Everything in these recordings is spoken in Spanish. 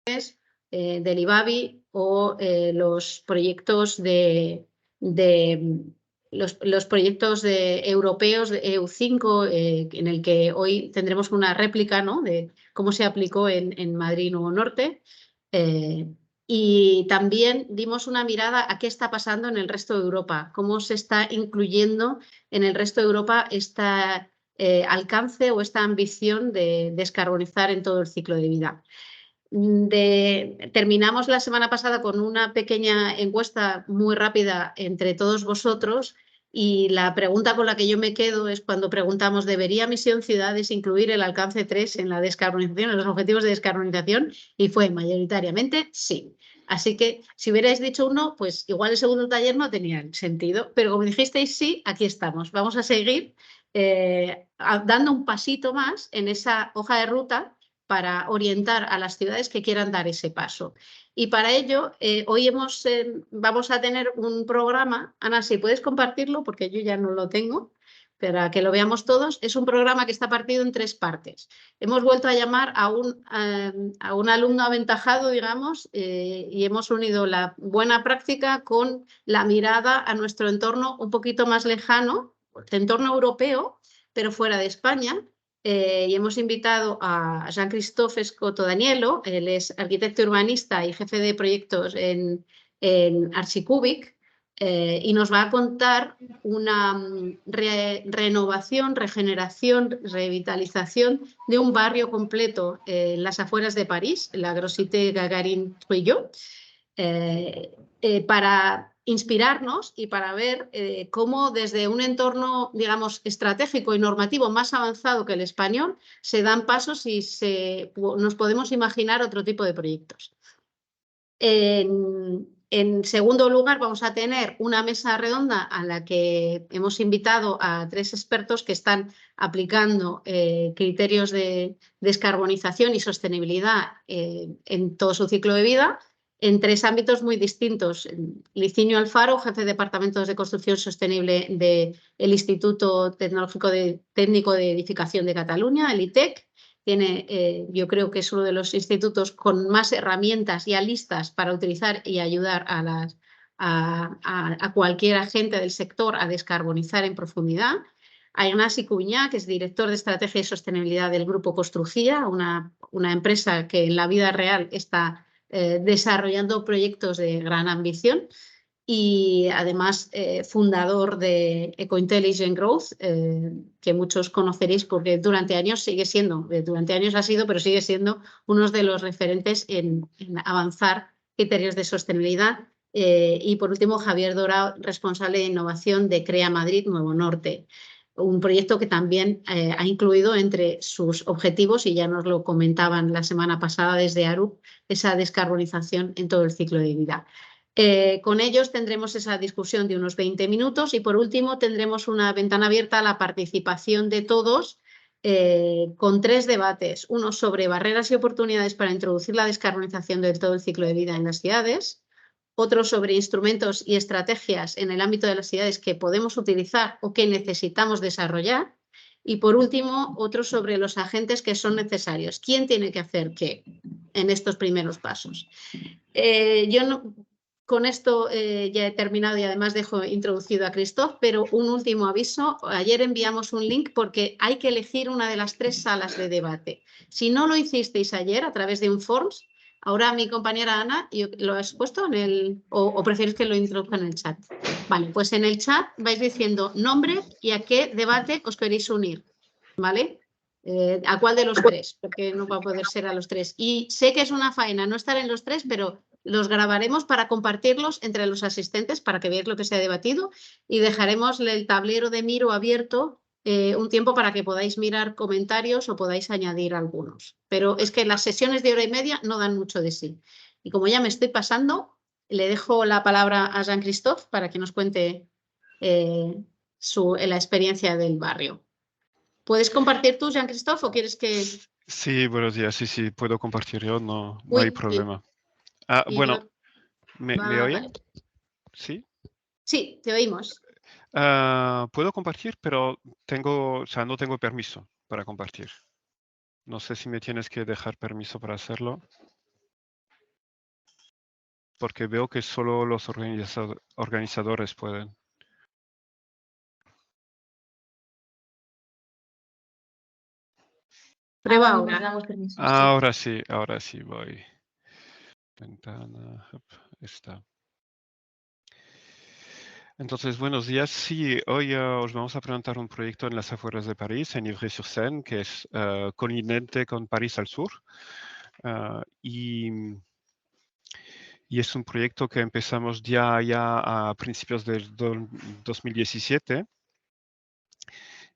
del IBABI o los proyectos de los proyectos europeos de EU5, en el que hoy tendremos una réplica, ¿no?, de cómo se aplicó en Madrid Nuevo Norte. Y también dimos una mirada a qué está pasando en el resto de Europa, cómo se está incluyendo en el resto de Europa este alcance o esta ambición de descarbonizar en todo el ciclo de vida. Terminamos la semana pasada con una pequeña encuesta muy rápida entre todos vosotros, y la pregunta con la que yo me quedo es cuando preguntamos: ¿debería Misión Ciudades incluir el alcance 3 en la descarbonización, en los objetivos de descarbonización? Y fue mayoritariamente sí. Así que si hubierais dicho uno, pues igual el segundo taller no tenía sentido, pero como dijisteis sí, aquí estamos. Vamos a seguir dando un pasito más en esa hoja de ruta para orientar a las ciudades que quieran dar ese paso. Y para ello, hoy vamos a tener un programa. Ana, si puedes compartirlo, porque yo ya no lo tengo, para que lo veamos todos. Es un programa que está partido en 3 partes. Hemos vuelto a llamar a un alumno aventajado, digamos, y hemos unido la buena práctica con la mirada a nuestro entorno un poquito más lejano, el entorno europeo, pero fuera de España. Y hemos invitado a Jean-Christophe Escoto Danielo. Él es arquitecto urbanista y jefe de proyectos en Archicubic, y nos va a contar una renovación, regeneración, revitalización de un barrio completo en las afueras de París, la Grosité Gagarin Trujillo, para inspirarnos y para ver cómo desde un entorno, digamos, estratégico y normativo más avanzado que el español se dan pasos y nos podemos imaginar otro tipo de proyectos. En segundo lugar, vamos a tener una mesa redonda a la que hemos invitado a 3 expertos que están aplicando criterios de descarbonización y sostenibilidad en todo su ciclo de vida, en 3 ámbitos muy distintos. Licinio Alfaro, jefe de Departamentos de Construcción Sostenible del Instituto Técnico de Edificación de Cataluña, el ITEC. Yo creo que es uno de los institutos con más herramientas ya listas para utilizar y ayudar a cualquier agente del sector a descarbonizar en profundidad. A Ignasi Cuñá, que es director de Estrategia y Sostenibilidad del Grupo Construgia, una empresa que en la vida real está desarrollando proyectos de gran ambición, y además fundador de Eco-Intelligent Growth, que muchos conoceréis porque durante años ha sido, pero sigue siendo uno de los referentes en avanzar criterios de sostenibilidad. Y por último, Javier Dorao, responsable de innovación de CREA Madrid Nuevo Norte, un proyecto que también ha incluido entre sus objetivos, y ya nos lo comentaban la semana pasada desde ARUP, esa descarbonización en todo el ciclo de vida. Con ellos tendremos esa discusión de unos 20 minutos y por último tendremos una ventana abierta a la participación de todos, con 3 debates: uno sobre barreras y oportunidades para introducir la descarbonización de todo el ciclo de vida en las ciudades, otro sobre instrumentos y estrategias en el ámbito de las ciudades que podemos utilizar o que necesitamos desarrollar, y por último otro sobre los agentes que son necesarios, quién tiene que hacer qué en estos primeros pasos. Con esto ya he terminado y además dejo introducido a Christophe, pero un último aviso. Ayer enviamos un link porque hay que elegir una de las 3 salas de debate. Si no lo hicisteis ayer a través de un Forms, ahora mi compañera Ana, ¿lo has puesto en el o prefieres que lo introduzca en el chat? Vale, pues en el chat vais diciendo nombre y a qué debate os queréis unir, ¿vale? ¿A cuál de los 3? Porque no va a poder ser a los 3. Y sé que es una faena no estar en los 3, pero los grabaremos para compartirlos entre los asistentes para que veáis lo que se ha debatido, y dejaremos el tablero de Miro abierto un tiempo para que podáis mirar comentarios o podáis añadir algunos. Pero es que las sesiones de hora y media no dan mucho de sí. Y como ya me estoy pasando, le dejo la palabra a Jean-Christophe para que nos cuente la experiencia del barrio. ¿Puedes compartir tú, Jean-Christophe, o quieres que...? Sí, buenos días. Sí, puedo compartir yo, no hay problema. Bueno, ¿me Vale. oyen? ¿Sí? Sí, te oímos. Puedo compartir, pero no tengo permiso para compartir. No sé si me tienes que dejar permiso para hacerlo. porque veo que solo los organizadores pueden. Prueba ahora. Ahora sí voy. Ventana, está. Entonces, buenos días. Sí, hoy os vamos a presentar un proyecto en las afueras de París, en Ivry-sur-Seine, que es colindante con París al sur. Y es un proyecto que empezamos ya a principios del 2017.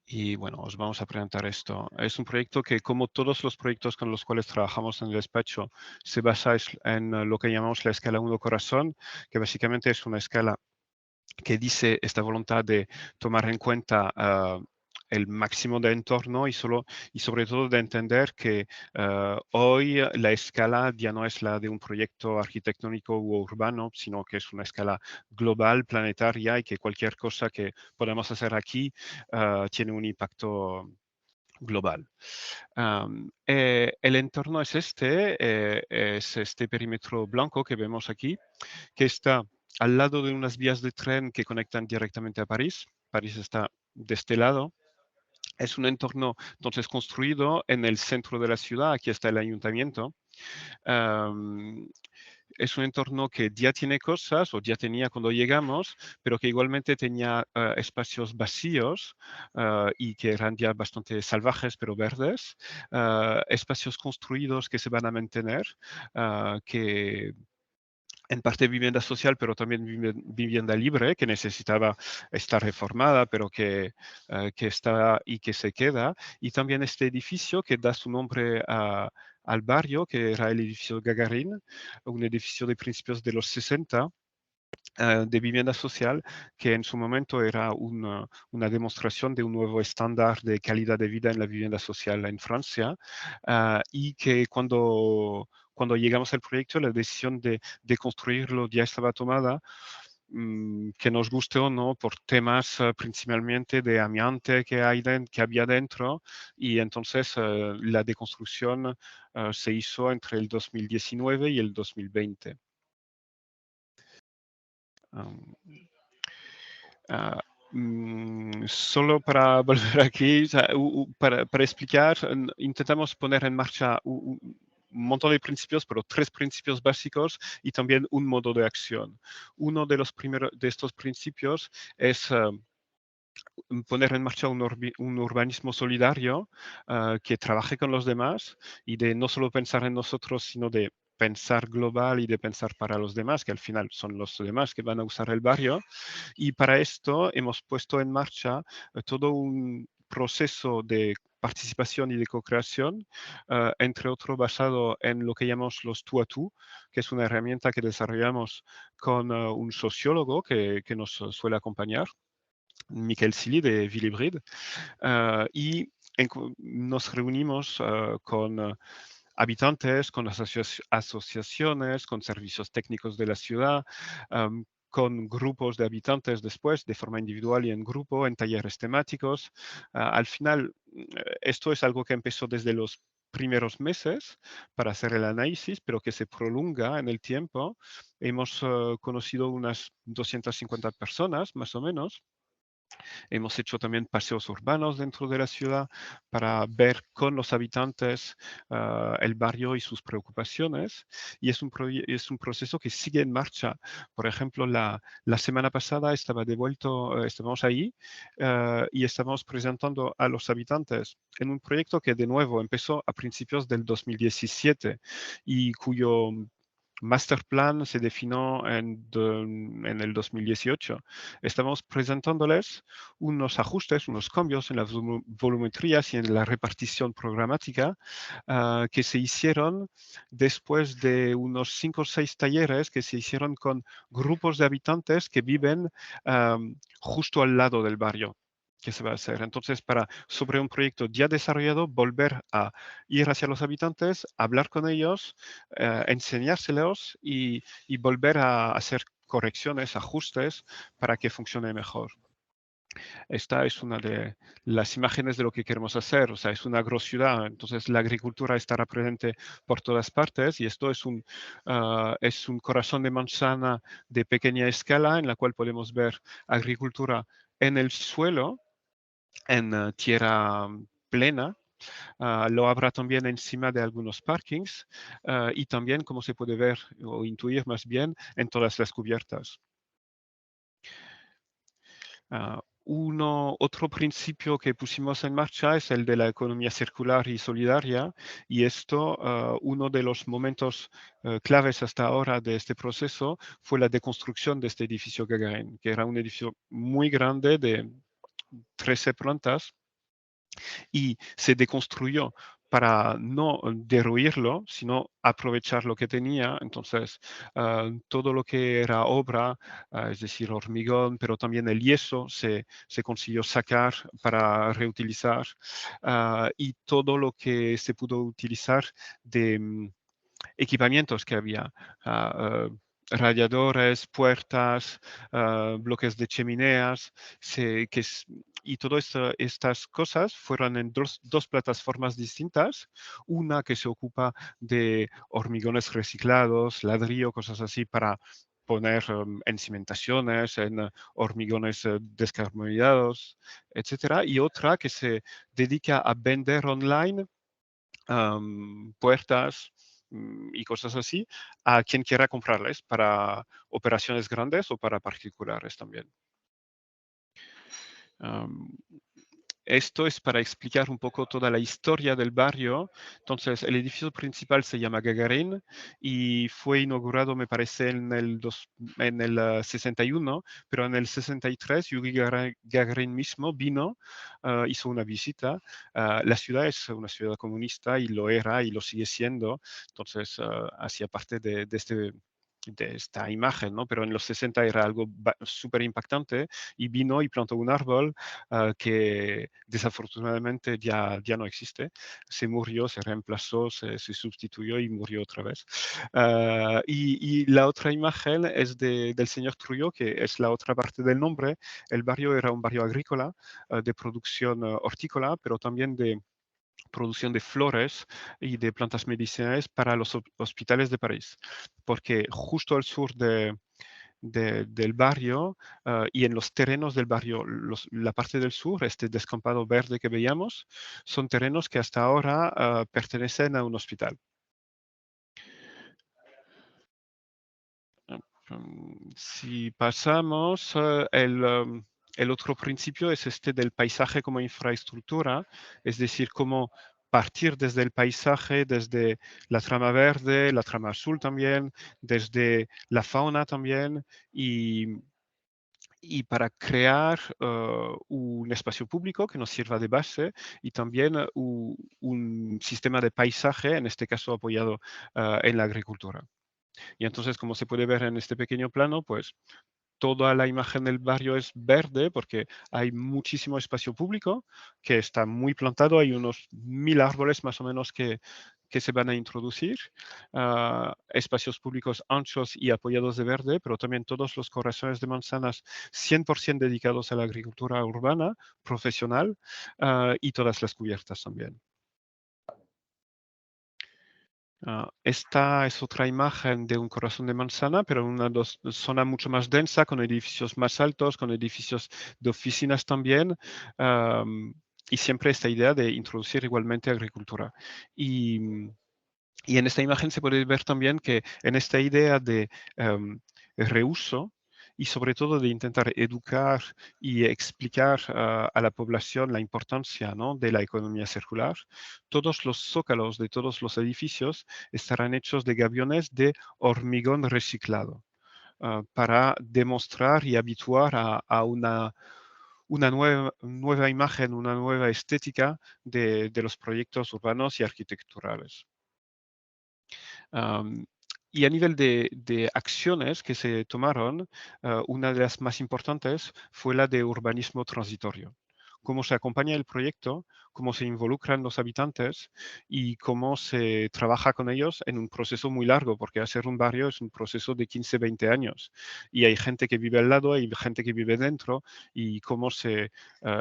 Y bueno, os vamos a presentar esto. Es un proyecto que, como todos los proyectos con los cuales trabajamos en el despacho, se basa en lo que llamamos la escala 1 corazón, que básicamente es una escala que dice esta voluntad de tomar en cuenta el máximo de entorno y sobre todo de entender que hoy la escala ya no es la de un proyecto arquitectónico u urbano, sino que es una escala global, planetaria, y que cualquier cosa que podamos hacer aquí tiene un impacto global. El entorno es este perímetro blanco que vemos aquí, que está al lado de unas vías de tren que conectan directamente a París. París está de este lado. Es un entorno entonces construido en el centro de la ciudad. Aquí está el ayuntamiento. Es un entorno que ya tiene cosas, o ya tenía cuando llegamos, pero que igualmente tenía espacios vacíos y que eran ya bastante salvajes, pero verdes. Espacios construidos que se van a mantener, que en parte vivienda social, pero también vivienda libre, que necesitaba estar reformada, pero que está y que se queda. Y también este edificio que da su nombre al barrio, que era el edificio Gagarin, un edificio de principios de los 60, de vivienda social, que en su momento era una demostración de un nuevo estándar de calidad de vida en la vivienda social en Francia, y que cuando llegamos al proyecto, la decisión de construirlo ya estaba tomada, que nos guste o no, por temas principalmente de amianto que había dentro, y entonces la deconstrucción se hizo entre el 2019 y el 2020. Solo para volver aquí, o sea, para explicar, intentamos poner en marcha un montón de principios, pero 3 principios básicos y también un modo de acción. Uno de los primeros de estos principios es poner en marcha un urbanismo solidario que trabaje con los demás, y de no solo pensar en nosotros, sino de pensar global y de pensar para los demás, que al final son los demás que van a usar el barrio. Y para esto hemos puesto en marcha todo un proceso de participación y de co-creación, entre otro basado en lo que llamamos los tú a tú, que es una herramienta que desarrollamos con un sociólogo que nos suele acompañar, Michael Silly de Villebrid, y nos reunimos con habitantes, con asociaciones, con servicios técnicos de la ciudad, con grupos de habitantes después, de forma individual y en grupo, en talleres temáticos. Al final, esto es algo que empezó desde los primeros meses para hacer el análisis, pero que se prolonga en el tiempo. Hemos conocido unas 250 personas, más o menos. Hemos hecho también paseos urbanos dentro de la ciudad para ver con los habitantes el barrio y sus preocupaciones. Y es un proceso que sigue en marcha. Por ejemplo, la semana pasada estábamos ahí y estábamos presentando a los habitantes en un proyecto que de nuevo empezó a principios del 2017 y cuyo master plan se definió en el 2018. Estamos presentándoles unos ajustes, unos cambios en las volumetrías y en la repartición programática que se hicieron después de unos 5 o 6 talleres que se hicieron con grupos de habitantes que viven justo al lado del barrio que se va a hacer. Entonces, sobre un proyecto ya desarrollado, volver a ir hacia los habitantes, hablar con ellos, enseñárselos y volver a hacer correcciones, ajustes para que funcione mejor. Esta es una de las imágenes de lo que queremos hacer, o sea, es una ciudad, entonces la agricultura estará presente por todas partes y esto es un corazón de manzana de pequeña escala en la cual podemos ver agricultura en el suelo, en tierra plena. Lo habrá también encima de algunos parkings y también, como se puede ver o intuir más bien, en todas las cubiertas. Otro principio que pusimos en marcha es el de la economía circular y solidaria, y esto, uno de los momentos claves hasta ahora de este proceso fue la deconstrucción de este edificio Gagarin, que era un edificio muy grande de 13 plantas y se deconstruyó para no derruirlo, sino aprovechar lo que tenía. Entonces, todo lo que era obra, es decir, hormigón, pero también el yeso, se consiguió sacar para reutilizar y todo lo que se pudo utilizar de equipamientos que había. Radiadores, puertas, bloques de chimeneas, y todas estas cosas fueron en dos plataformas distintas, una que se ocupa de hormigones reciclados, ladrillo, cosas así para poner en cimentaciones, en hormigones descarbonizados, etcétera, y otra que se dedica a vender online puertas y cosas así a quien quiera comprarles para operaciones grandes o para particulares también. Um, Esto es para explicar un poco toda la historia del barrio. Entonces, el edificio principal se llama Gagarin y fue inaugurado, me parece, en el 61, pero en el 63 Yuri Gagarin mismo vino, hizo una visita. La ciudad es una ciudad comunista y lo era y lo sigue siendo. Entonces, hacía parte de esta imagen, ¿no? Pero en los 60 era algo súper impactante y vino y plantó un árbol que desafortunadamente ya no existe. Se murió, se reemplazó, se sustituyó y murió otra vez. Y la otra imagen es del señor Trujillo, que es la otra parte del nombre. El barrio era un barrio agrícola de producción hortícola, pero también de producción de flores y de plantas medicinales para los hospitales de París, porque justo al sur del barrio y en los terrenos del barrio, la parte del sur, este descampado verde que veíamos, son terrenos que hasta ahora pertenecen a un hospital. Si pasamos, el otro principio es este del paisaje como infraestructura, es decir, cómo partir desde el paisaje, desde la trama verde, la trama azul también, desde la fauna también, y para crear un espacio público que nos sirva de base y también un sistema de paisaje, en este caso apoyado en la agricultura. Y entonces, como se puede ver en este pequeño plano, pues toda la imagen del barrio es verde porque hay muchísimo espacio público que está muy plantado. Hay unos 1000 árboles más o menos que se van a introducir. Espacios públicos anchos y apoyados de verde, pero también todos los corazones de manzanas 100% dedicados a la agricultura urbana, profesional, y todas las cubiertas también. Esta es otra imagen de un corazón de manzana, pero en una zona mucho más densa, con edificios más altos, con edificios de oficinas también, y siempre esta idea de introducir igualmente agricultura. Y en esta imagen se puede ver también que en esta idea de reuso y sobre todo de intentar educar y explicar a la población la importancia, ¿no?, de la economía circular, todos los zócalos de todos los edificios estarán hechos de gaviones de hormigón reciclado para demostrar y habituar a una nueva imagen, una nueva estética de los proyectos urbanos y arquitecturales. Am, y a nivel de acciones que se tomaron, una de las más importantes fue la de urbanismo transitorio. cómo se acompaña el proyecto, cómo se involucran los habitantes y cómo se trabaja con ellos en un proceso muy largo, porque hacer un barrio es un proceso de 15, 20 años. Y hay gente que vive al lado, hay gente que vive dentro, y cómo se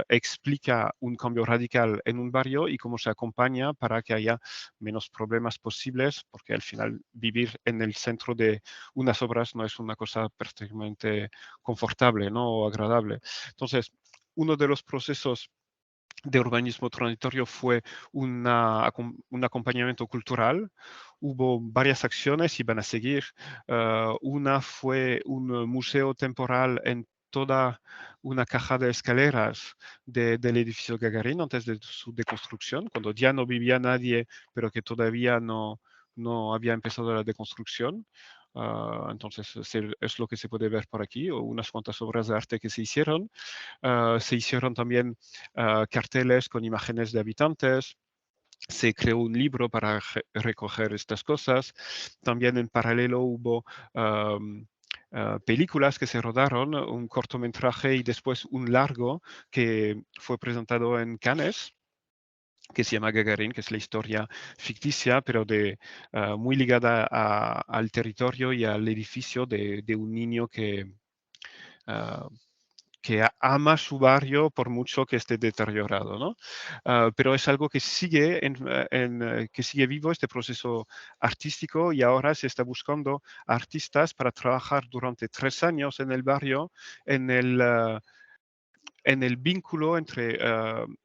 explica un cambio radical en un barrio y cómo se acompaña para que haya menos problemas posibles, porque al final vivir en el centro de unas obras no es una cosa perfectamente confortable, ¿no? O agradable. Entonces, uno de los procesos de urbanismo transitorio fue un acompañamiento cultural. Hubo varias acciones y van a seguir. Una fue un museo temporal en toda una caja de escaleras del edificio Gagarin antes de su deconstrucción, cuando ya no vivía nadie, pero que todavía no había empezado la deconstrucción. Entonces, es lo que se puede ver por aquí, o unas cuantas obras de arte que se hicieron. Se hicieron también carteles con imágenes de habitantes. Se creó un libro para recoger estas cosas. También en paralelo hubo películas que se rodaron, un cortometraje y después un largo que fue presentado en Cannes, que se llama Gagarin, que es la historia ficticia, pero muy ligada al territorio y al edificio de un niño uh, que ama su barrio por mucho que esté deteriorado, ¿no? Pero es algo que que sigue vivo este proceso artístico, y ahora se está buscando artistas para trabajar durante 3 años en el barrio, en el vínculo entre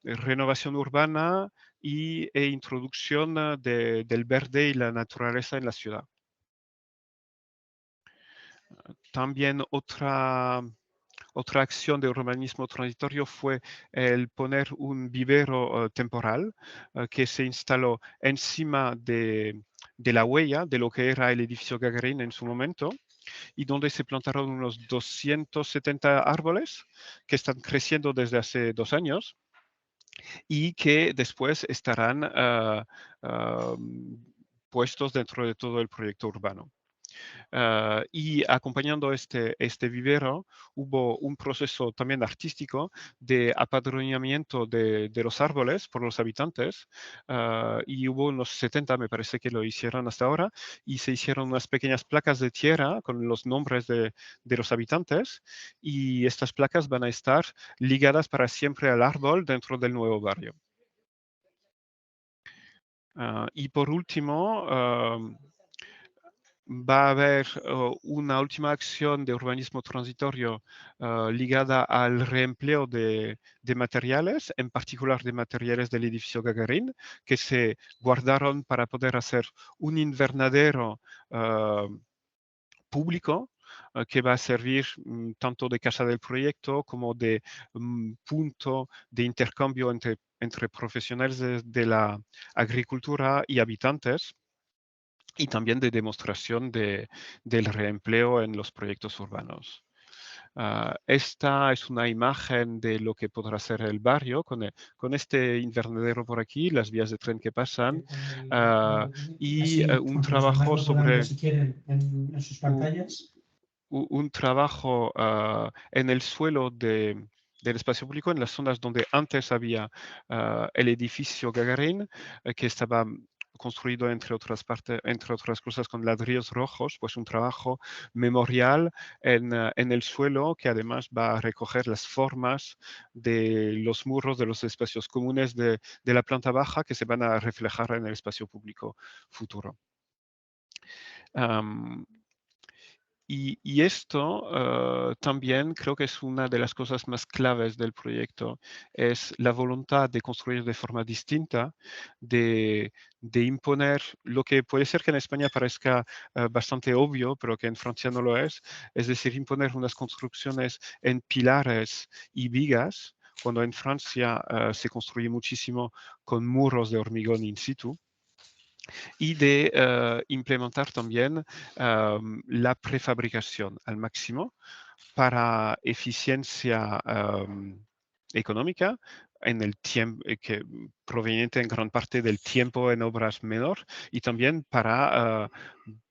renovación urbana e introducción del verde y la naturaleza en la ciudad. También otra acción de urbanismo transitorio fue el poner un vivero temporal que se instaló encima de la huella de lo que era el edificio Gagarin en su momento, y donde se plantaron unos 270 árboles que están creciendo desde hace 2 años y que después estarán puestos dentro de todo el proyecto urbano. Y acompañando este vivero, hubo un proceso también artístico de apadrinamiento de los árboles por los habitantes, y hubo unos 70, me parece que lo hicieron hasta ahora, y se hicieron unas pequeñas placas de tierra con los nombres de los habitantes, y estas placas van a estar ligadas para siempre al árbol dentro del nuevo barrio. Y por último, va a haber una última acción de urbanismo transitorio ligada al reempleo de materiales, en particular de materiales del edificio Gagarin, que se guardaron para poder hacer un invernadero público que va a servir tanto de casa del proyecto como de punto de intercambio entre profesionales de la agricultura y habitantes, y también de demostración del reempleo en los proyectos urbanos. Esta es una imagen de lo que podrá ser el barrio con este invernadero por aquí, las vías de tren que pasan, y Así, un aunque los demás trabajo lo puedan ver sobre si quieren en sus pantallas. un trabajo en el suelo del espacio público, en las zonas donde antes había el edificio Gagarin, que estaba construido entre otras cosas con ladrillos rojos, pues un trabajo memorial en el suelo que además va a recoger las formas de los muros de los espacios comunes de la planta baja que se van a reflejar en el espacio público futuro. Y esto también creo que es una de las cosas más claves del proyecto, es la voluntad de construir de forma distinta, de imponer lo que puede ser que en España parezca bastante obvio, pero que en Francia no lo es decir, imponer unas construcciones en pilares y vigas, cuando en Francia se construye muchísimo con muros de hormigón in situ, y de implementar también la prefabricación al máximo para eficiencia económica en el tiempo, que proveniente en gran parte del tiempo en obras menor, y también para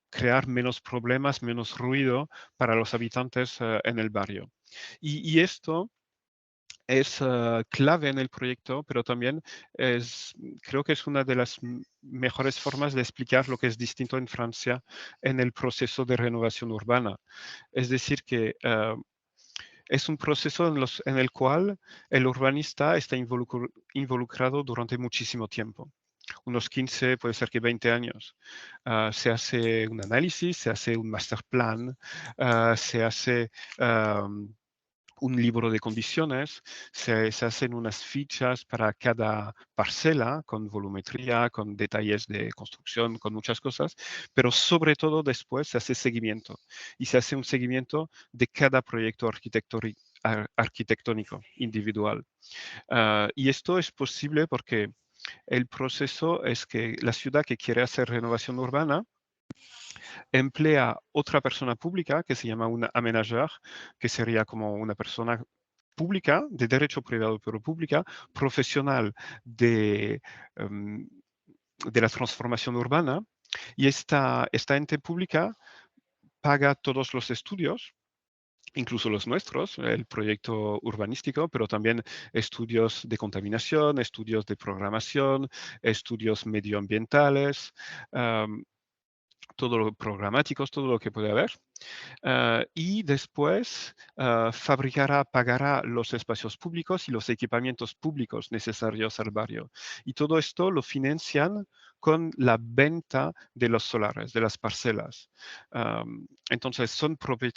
crear menos problemas, menos ruido para los habitantes en el barrio. Y esto es clave en el proyecto, pero también creo que es una de las mejores formas de explicar lo que es distinto en Francia en el proceso de renovación urbana. Es decir, que es un proceso en el cual el urbanista está involucrado durante muchísimo tiempo. Unos 15, puede ser que 20 años. Se hace un análisis, se hace un master plan, se hace un libro de condiciones, se hacen unas fichas para cada parcela con volumetría, con detalles de construcción, con muchas cosas, pero sobre todo después se hace seguimiento y se hace un seguimiento de cada proyecto arquitectónico individual. Y esto es posible porque el proceso es que la ciudad que quiere hacer renovación urbana emplea otra persona pública que se llama un aménageur, que sería como una persona pública, de derecho privado, pero pública, profesional de la transformación urbana, y esta ente pública paga todos los estudios, incluso los nuestros, el proyecto urbanístico, pero también estudios de contaminación, estudios de programación, estudios medioambientales, todo lo programáticos, todo lo que puede haber. Y después pagará los espacios públicos y los equipamientos públicos necesarios al barrio. Y todo esto lo financian con la venta de los solares, de las parcelas. Entonces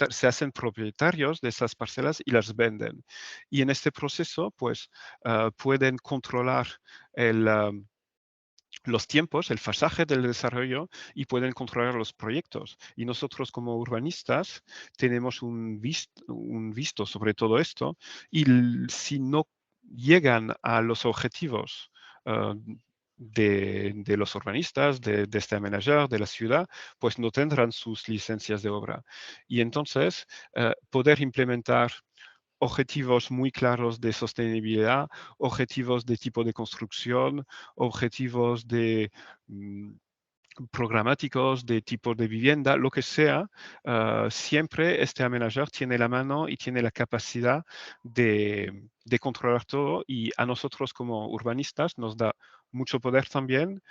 se hacen propietarios de esas parcelas y las venden. Y en este proceso, pues, pueden controlar los tiempos, el fasaje del desarrollo y pueden controlar los proyectos. Y nosotros como urbanistas tenemos un visto sobre todo esto y si no llegan a los objetivos de los urbanistas, de este manager, de la ciudad, pues no tendrán sus licencias de obra. Y entonces poder implementar objetivos muy claros de sostenibilidad, objetivos de tipo de construcción, objetivos de programáticos, de tipo de vivienda, lo que sea, siempre este manager tiene la mano y tiene la capacidad de controlar todo y a nosotros como urbanistas nos da mucho poder también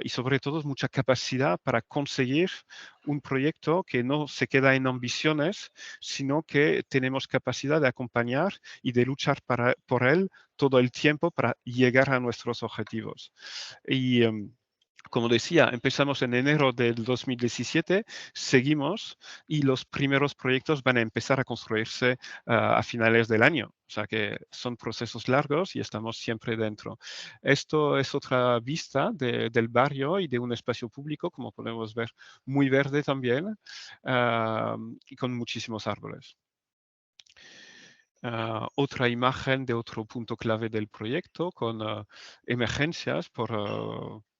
y sobre todo mucha capacidad para conseguir un proyecto que no se queda en ambiciones, sino que tenemos capacidad de acompañar y de luchar por él todo el tiempo para llegar a nuestros objetivos. Y como decía, empezamos en enero del 2017, seguimos y los primeros proyectos van a empezar a construirse a finales del año. O sea que son procesos largos y estamos siempre dentro. Esto es otra vista del barrio y de un espacio público, como podemos ver, muy verde también y con muchísimos árboles. Otra imagen de otro punto clave del proyecto con emergencias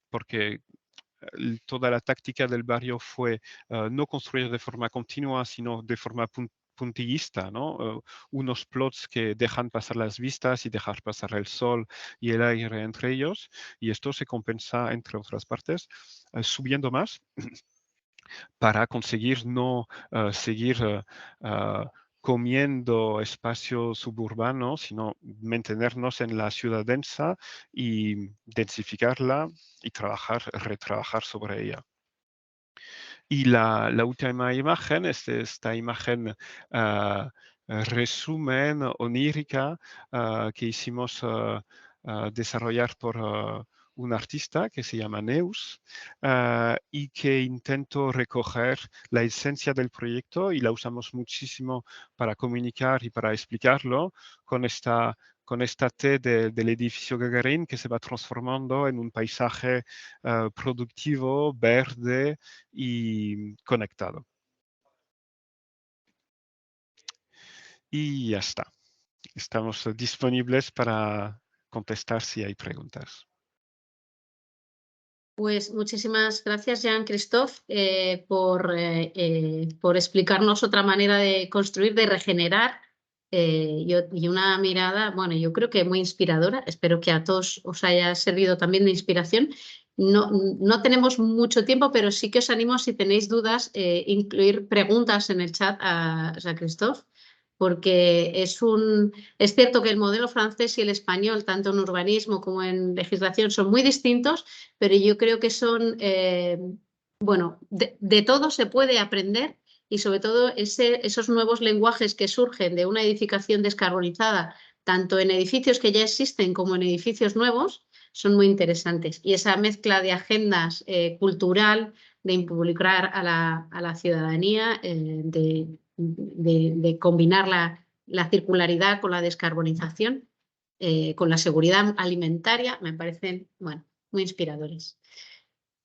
porque toda la táctica del barrio fue no construir de forma continua, sino de forma puntillista, ¿no? Unos plots que dejan pasar las vistas y dejar pasar el sol y el aire entre ellos, y esto se compensa, entre otras partes, subiendo más para conseguir no seguir comiendo espacio suburbano, sino mantenernos en la ciudad densa y densificarla y retrabajar sobre ella. Y la última imagen es esta imagen resumen onírica que hicimos desarrollar por un artista que se llama Neus y que intento recoger la esencia del proyecto y la usamos muchísimo para comunicar y para explicarlo con esta T del edificio Gagarin que se va transformando en un paisaje productivo, verde y conectado. Y ya está. Estamos disponibles para contestar si hay preguntas. Pues muchísimas gracias, Jean-Christophe, por explicarnos otra manera de construir, de regenerar y una mirada, bueno, yo creo que muy inspiradora. Espero que a todos os haya servido también de inspiración. No tenemos mucho tiempo, pero sí que os animo, si tenéis dudas, incluir preguntas en el chat a Jean-Christophe. porque es cierto que el modelo francés y el español, tanto en urbanismo como en legislación, son muy distintos, pero yo creo que son, bueno, de todo se puede aprender y sobre todo esos nuevos lenguajes que surgen de una edificación descarbonizada, tanto en edificios que ya existen como en edificios nuevos, son muy interesantes. Y esa mezcla de agendas cultural, de involucrar a la ciudadanía, de combinar la circularidad con la descarbonización, con la seguridad alimentaria, me parecen, bueno, muy inspiradores.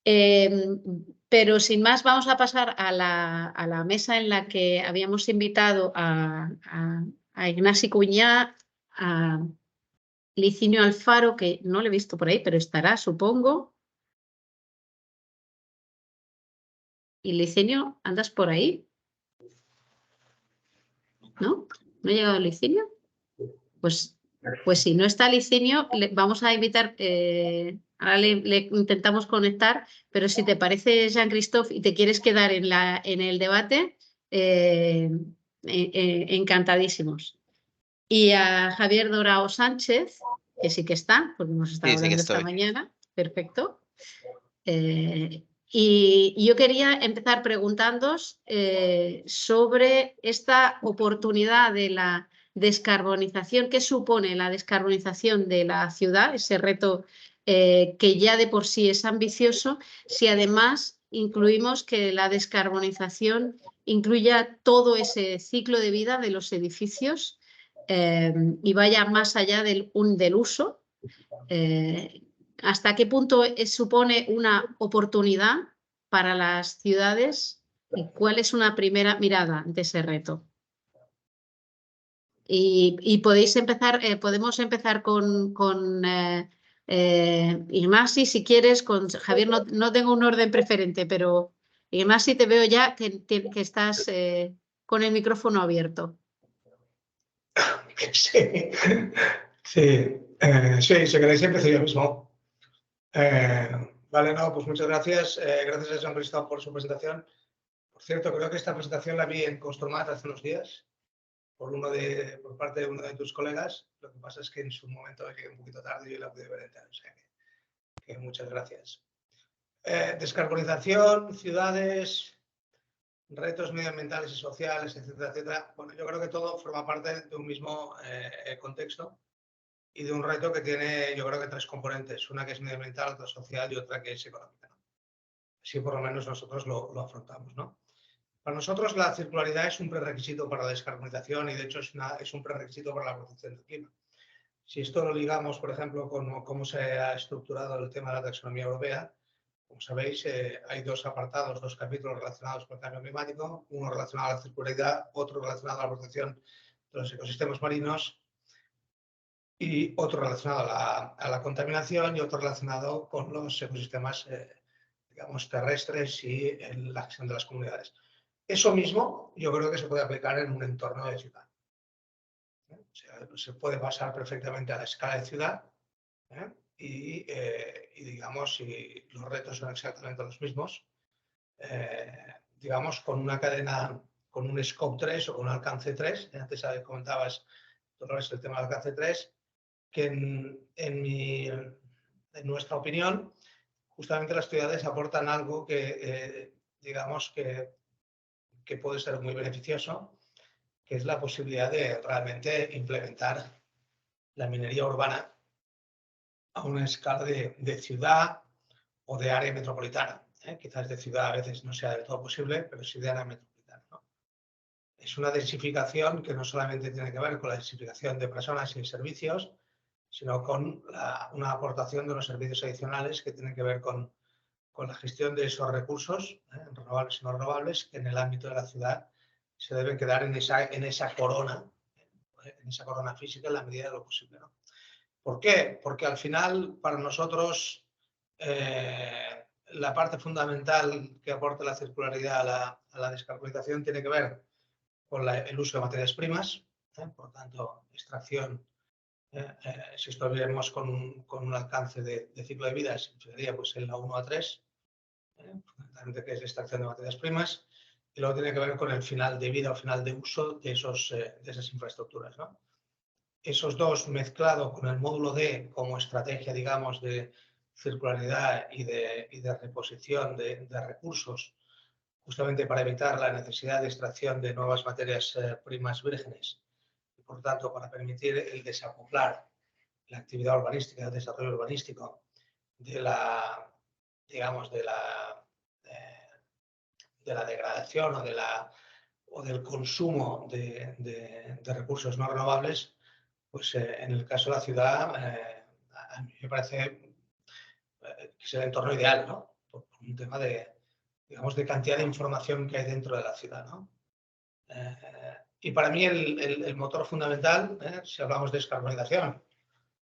Pero sin más, vamos a pasar a la mesa en la que habíamos invitado a Ignasi Cuñá, a Licinio Alfaro, que no lo he visto por ahí, pero estará, supongo. Y Licinio, ¿andas por ahí? ¿No? ¿No ha llegado Licinio? Pues si no está Licinio, vamos a invitar, ahora le intentamos conectar, pero si te parece, Jean-Christophe, y te quieres quedar en el debate, encantadísimos. Y a Javier Dorao Sánchez, que sí que está, porque hemos estado hablando esta mañana, perfecto. Y yo quería empezar preguntándoos sobre esta oportunidad de la descarbonización. ¿Qué supone la descarbonización de la ciudad? Ese reto que ya de por sí es ambicioso, si además incluimos que la descarbonización incluya todo ese ciclo de vida de los edificios y vaya más allá del uso. ¿Hasta qué punto supone una oportunidad para las ciudades y cuál es una primera mirada de ese reto? Y podéis empezar, podemos empezar con Ignasi, si quieres, con Javier no tengo un orden preferente, pero Ignasi te veo ya que estás con el micrófono abierto. Sí, si queréis empiezo yo mismo. Vale, no, pues muchas gracias. Gracias a Jean-Christophe por su presentación. Por cierto, creo que esta presentación la vi en Construmat hace unos días por parte de uno de tus colegas. Lo que pasa es que en su momento llegué un poquito tarde y la pude ver entera. O sea que muchas gracias. Descarbonización, ciudades, retos medioambientales y sociales, etcétera, etcétera. Bueno, yo creo que todo forma parte de un mismo contexto y de un reto que tiene, yo creo que 3 componentes. Una que es medioambiental, otra social y otra que es económica, ¿no? Así por lo menos nosotros lo afrontamos, ¿no? Para nosotros la circularidad es un prerequisito para la descarbonización y de hecho es un prerequisito para la protección del clima. Si esto lo ligamos, por ejemplo, con cómo se ha estructurado el tema de la taxonomía europea, como sabéis, hay 2 apartados, 2 capítulos relacionados con el cambio climático, uno relacionado a la circularidad, otro relacionado a la protección de los ecosistemas marinos y otro relacionado a la contaminación y otro relacionado con los ecosistemas, digamos, terrestres y en la gestión de las comunidades. Eso mismo yo creo que se puede aplicar en un entorno de ciudad. O sea, se puede pasar perfectamente a la escala de ciudad y digamos, si los retos son exactamente los mismos, digamos, con una cadena, con un scope 3 o con un alcance 3, antes comentabas, Dolores, el tema del alcance 3, que en nuestra opinión, justamente las ciudades aportan algo que, digamos, que puede ser muy beneficioso, que es la posibilidad de realmente implementar la minería urbana a una escala de ciudad o de área metropolitana. Quizás de ciudad a veces no sea del todo posible, pero sí de área metropolitana, ¿no? Es una densificación que no solamente tiene que ver con la densificación de personas y de servicios, sino con una aportación de los servicios adicionales que tienen que ver con la gestión de esos recursos, renovables y no renovables, que en el ámbito de la ciudad se deben quedar en esa corona física en la medida de lo posible, ¿no? ¿Por qué? Porque al final, para nosotros, la parte fundamental que aporta la circularidad a la descarbonización tiene que ver con el uso de materias primas, por tanto, extracción. Si estuviéramos con un alcance de ciclo de vida, se sería pues en la 1 a 3, fundamentalmente que es la extracción de materias primas, y luego tiene que ver con el final de vida o final de uso de esas infraestructuras, ¿no? Esos dos mezclados con el módulo D como estrategia, digamos, de circularidad y de reposición de recursos, justamente para evitar la necesidad de extracción de nuevas materias primas vírgenes y, por tanto, para permitir el desacoplar la actividad urbanística, el desarrollo urbanístico de la, digamos, de la degradación o del consumo de recursos no renovables, pues en el caso de la ciudad, a mí me parece que es el entorno ideal, ¿no? Por un tema digamos, de cantidad de información que hay dentro de la ciudad, ¿no? Y para mí el motor fundamental, si hablamos de descarbonización,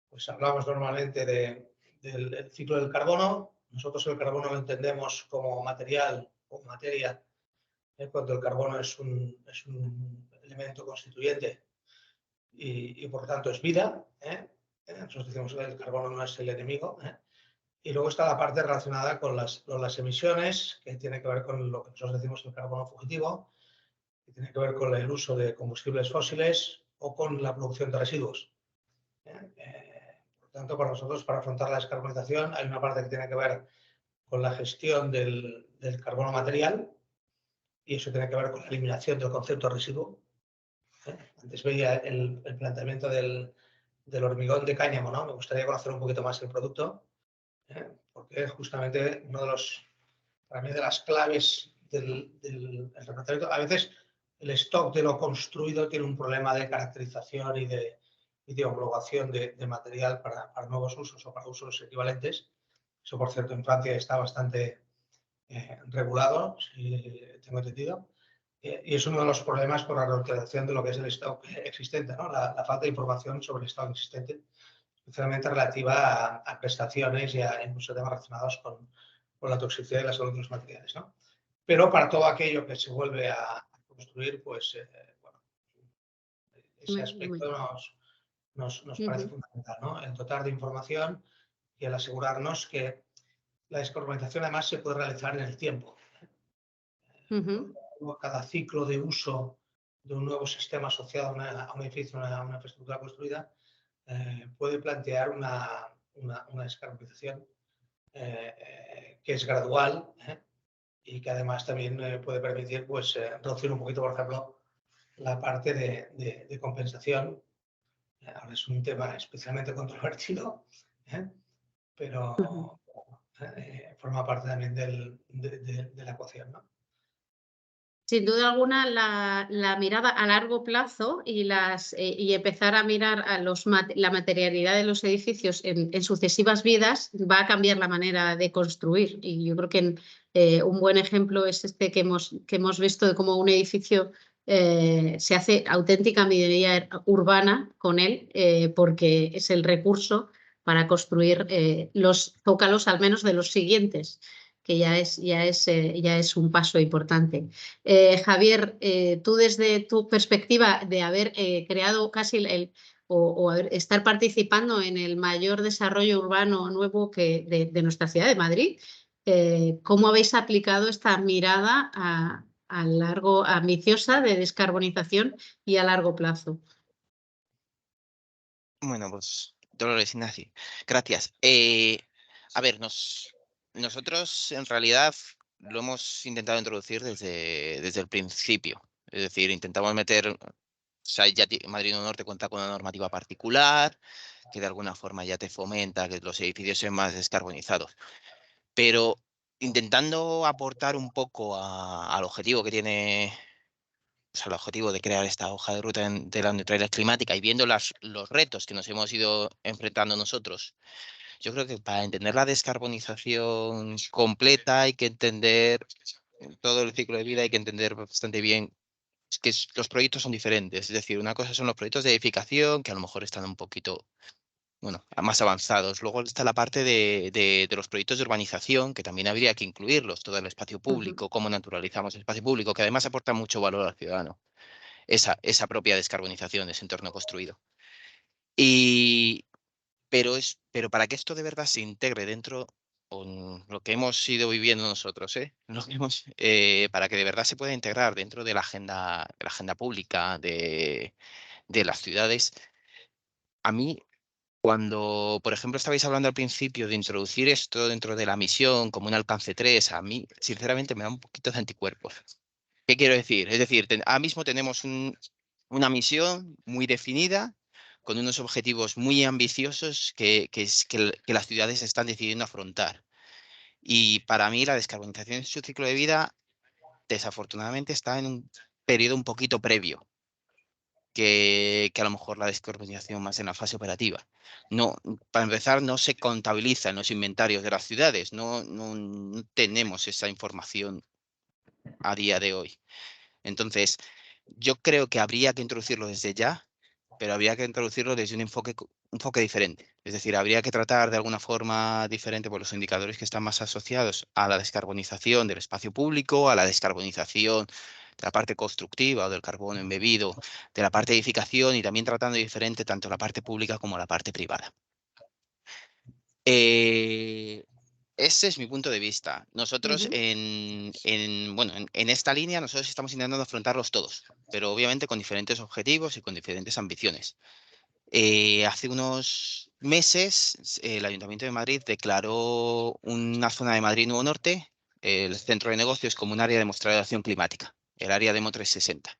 pues hablamos normalmente del ciclo del carbono. Nosotros el carbono lo entendemos como material o materia, cuando el carbono es un elemento constituyente y por tanto es vida. Nosotros decimos que el carbono no es el enemigo. Y luego está la parte relacionada con las emisiones, que tiene que ver con lo que nosotros decimos el carbono fugitivo, que tiene que ver con el uso de combustibles fósiles o con la producción de residuos. Por tanto, para nosotros, para afrontar la descarbonización, hay una parte que tiene que ver con la gestión del carbono material, y eso tiene que ver con la eliminación del concepto de residuo. Antes veía el planteamiento del hormigón de cáñamo, ¿no? Me gustaría conocer un poquito más el producto, porque justamente para mí, de las claves del replanteamiento, a veces el stock de lo construido tiene un problema de caracterización y de homologación de material para nuevos usos o para usos equivalentes. Eso, por cierto, en Francia está bastante regulado, si tengo entendido. Y es uno de los problemas por la reutilización de lo que es el stock existente, ¿no? La falta de información sobre el stock existente, especialmente relativa a prestaciones y a muchos temas relacionados con la toxicidad y la salud de los materiales, ¿no? Pero para todo aquello que se vuelve a construir, pues, bueno, ese aspecto nos parece fundamental, ¿no? El dotar de información y el asegurarnos que la descarbonización además se puede realizar en el tiempo. Cada ciclo de uso de un nuevo sistema asociado a un edificio, a una infraestructura construida, puede plantear una descarbonización que es gradual, y que además también puede permitir, pues, reducir un poquito, por ejemplo, la parte de compensación. Ahora es un tema especialmente controvertido, pero forma parte también de la ecuación, ¿no? Sin duda alguna, la mirada a largo plazo y empezar a mirar a la materialidad de los edificios en sucesivas vidas va a cambiar la manera de construir. Y yo creo que un buen ejemplo es este que hemos visto de cómo un edificio se hace auténtica minería urbana con él, porque es el recurso para construir los zócalos, al menos de los siguientes, que ya es un paso importante. Javier, tú desde tu perspectiva de haber creado casi estar participando en el mayor desarrollo urbano nuevo de nuestra ciudad de Madrid, ¿cómo habéis aplicado esta mirada ambiciosa de descarbonización y a largo plazo? Bueno, pues Dolores Ignacio, gracias. A ver, nosotros en realidad lo hemos intentado introducir desde el principio. Es decir, intentamos meter, o sea, ya Madrid Norte cuenta con una normativa particular que de alguna forma ya te fomenta que los edificios sean más descarbonizados. Pero intentando aportar un poco al objetivo que tiene, o sea, el objetivo de crear esta hoja de ruta de la neutralidad climática y viendo los retos que nos hemos ido enfrentando nosotros, yo creo que para entender la descarbonización completa hay que entender todo el ciclo de vida, hay que entender bastante bien que los proyectos son diferentes. Es decir, una cosa son los proyectos de edificación, que a lo mejor están un poquito, bueno, más avanzados. Luego está la parte de los proyectos de urbanización, que también habría que incluirlos, todo el espacio público, cómo naturalizamos el espacio público, que además aporta mucho valor al ciudadano. Esa propia descarbonización de ese entorno construido. Pero para que esto de verdad se integre dentro con lo que hemos ido viviendo nosotros, para que de verdad se pueda integrar dentro de la agenda pública de las ciudades. A mí, cuando, por ejemplo, estabais hablando al principio de introducir esto dentro de la misión como un alcance 3, a mí, sinceramente, me da un poquito de anticuerpos. ¿Qué quiero decir? Es decir, ahora mismo tenemos una misión muy definida, con unos objetivos muy ambiciosos que las ciudades están decidiendo afrontar. Y para mí la descarbonización en su ciclo de vida, desafortunadamente, está en un periodo un poquito previo que a lo mejor la descarbonización más en la fase operativa. No, para empezar, no se contabiliza en los inventarios de las ciudades, no tenemos esa información a día de hoy. Entonces, yo creo que habría que introducirlo desde ya, pero habría que introducirlo desde un enfoque diferente. Es decir, habría que tratar de alguna forma diferente por los indicadores que están más asociados a la descarbonización del espacio público, a la descarbonización de la parte constructiva o del carbono embebido, de la parte de edificación, y también tratando diferente tanto la parte pública como la parte privada. Ese es mi punto de vista. Nosotros en esta línea nosotros estamos intentando afrontarlos todos, pero obviamente con diferentes objetivos y con diferentes ambiciones. Hace unos meses el Ayuntamiento de Madrid declaró una zona de Madrid Nuevo Norte, el centro de negocios, como un área de demostración climática, el área Demo 360,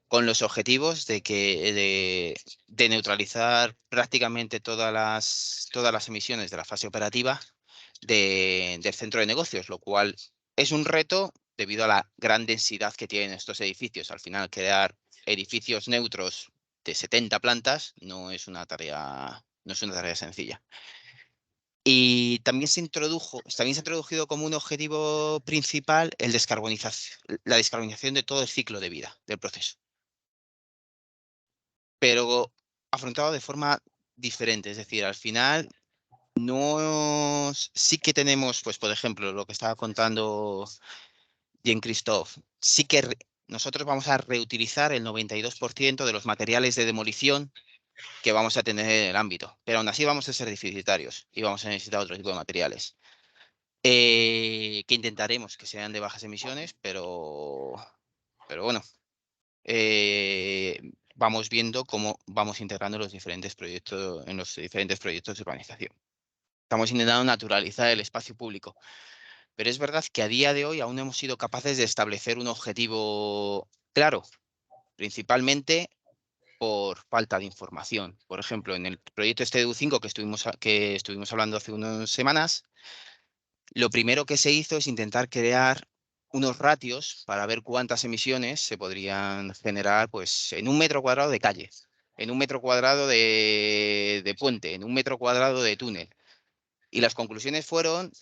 con los objetivos de neutralizar prácticamente todas las emisiones de la fase operativa del centro de negocios, lo cual es un reto debido a la gran densidad que tienen estos edificios. Al final, crear edificios neutros de 70 plantas no es una tarea sencilla. Y también se ha introducido como un objetivo principal la descarbonización de todo el ciclo de vida del proceso, pero afrontado de forma diferente. Es decir, al final sí que tenemos, pues por ejemplo, lo que estaba contando Jean-Christophe, sí que nosotros vamos a reutilizar el 92% de los materiales de demolición que vamos a tener en el ámbito, pero aún así vamos a ser deficitarios y vamos a necesitar otro tipo de materiales. Que intentaremos que sean de bajas emisiones, pero bueno, vamos viendo cómo vamos integrando los diferentes proyectos en los diferentes proyectos de urbanización. Estamos intentando naturalizar el espacio público, pero es verdad que a día de hoy aún no hemos sido capaces de establecer un objetivo claro, principalmente por falta de información. Por ejemplo, en el proyecto EDU5 que estuvimos hablando hace unas semanas, lo primero que se hizo es intentar crear unos ratios para ver cuántas emisiones se podrían generar, pues, en un metro cuadrado de calle, en un metro cuadrado de puente, en un metro cuadrado de túnel. Y las conclusiones fueron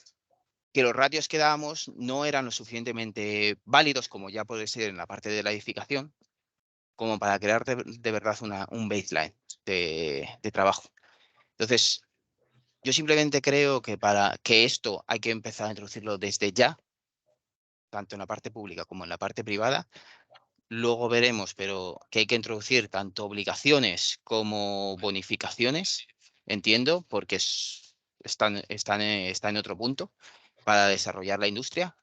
que los ratios que dábamos no eran lo suficientemente válidos, como ya puede ser en la parte de la edificación, como para crear de verdad un baseline de trabajo. Entonces, yo simplemente creo que para que esto hay que empezar a introducirlo desde ya, tanto en la parte pública como en la parte privada. Luego veremos, pero que hay que introducir tanto obligaciones como bonificaciones, entiendo, porque está en otro punto para desarrollar la industria.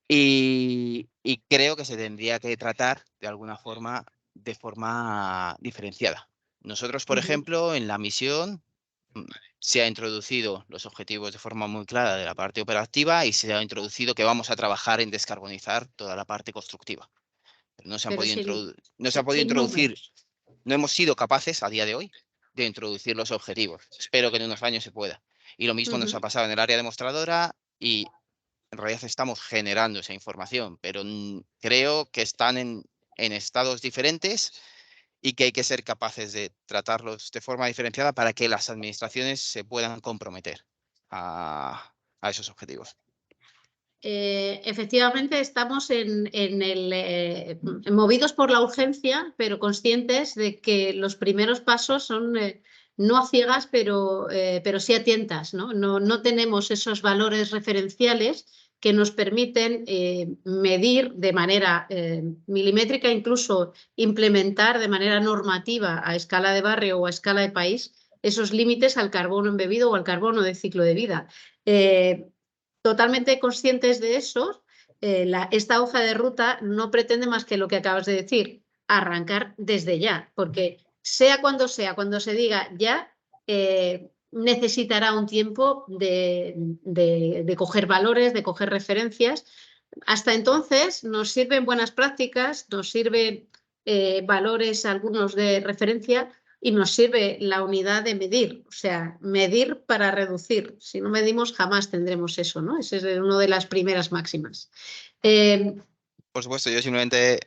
Y creo que se tendría que tratar de alguna forma, de forma diferenciada. Nosotros, por ejemplo, en la misión se ha introducido los objetivos de forma muy clara de la parte operativa y se ha introducido que vamos a trabajar en descarbonizar toda la parte constructiva. Pero no se han podido introducir, no hemos sido capaces a día de hoy de introducir los objetivos. Espero que en unos años se pueda. Y lo mismo nos ha pasado en el área demostradora y en realidad estamos generando esa información, pero creo que están en estados diferentes y que hay que ser capaces de tratarlos de forma diferenciada para que las administraciones se puedan comprometer a esos objetivos. Efectivamente, estamos movidos por la urgencia, pero conscientes de que los primeros pasos son no a ciegas, pero sí a tientas, ¿no? No tenemos esos valores referenciales que nos permiten medir de manera milimétrica, incluso implementar de manera normativa a escala de barrio o a escala de país esos límites al carbono embebido o al carbono de ciclo de vida. Totalmente conscientes de eso, esta hoja de ruta no pretende más que lo que acabas de decir, arrancar desde ya, porque sea, cuando se diga ya, necesitará un tiempo de coger valores, de coger referencias. Hasta entonces nos sirven buenas prácticas, nos sirven valores algunos de referencia y nos sirve la unidad de medir, o sea, medir para reducir. Si no medimos jamás tendremos eso, ¿no? Esa es una de las primeras máximas. Por supuesto, yo simplemente...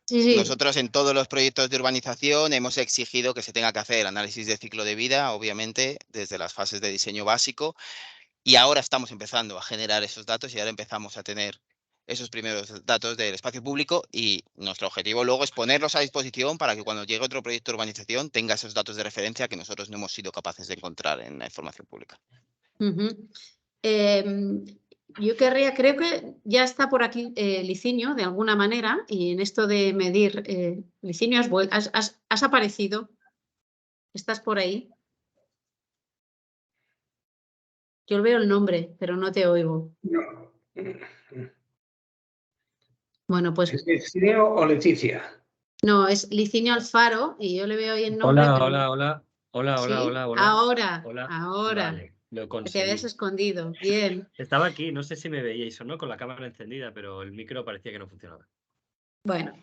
Sí. Nosotros en todos los proyectos de urbanización hemos exigido que se tenga que hacer análisis de ciclo de vida, obviamente, desde las fases de diseño básico, y ahora estamos empezando a generar esos datos y ahora empezamos a tener esos primeros datos del espacio público y nuestro objetivo luego es ponerlos a disposición para que cuando llegue otro proyecto de urbanización tenga esos datos de referencia que nosotros no hemos sido capaces de encontrar en la información pública. Yo creo que ya está por aquí Licinio, de alguna manera, y en esto de medir, Licinio, ¿has aparecido? ¿Estás por ahí? Yo veo el nombre, pero no te oigo. No. Bueno, pues... ¿Es Licinio o Leticia? No, es Licinio Alfaro y yo le veo ahí el nombre. Hola. ¿Sí? Ahora. Vale, lo he Te habías conseguido. escondido. Bien. Estaba aquí, no sé si me veíais o no, con la cámara encendida, pero el micro parecía que no funcionaba. Bueno,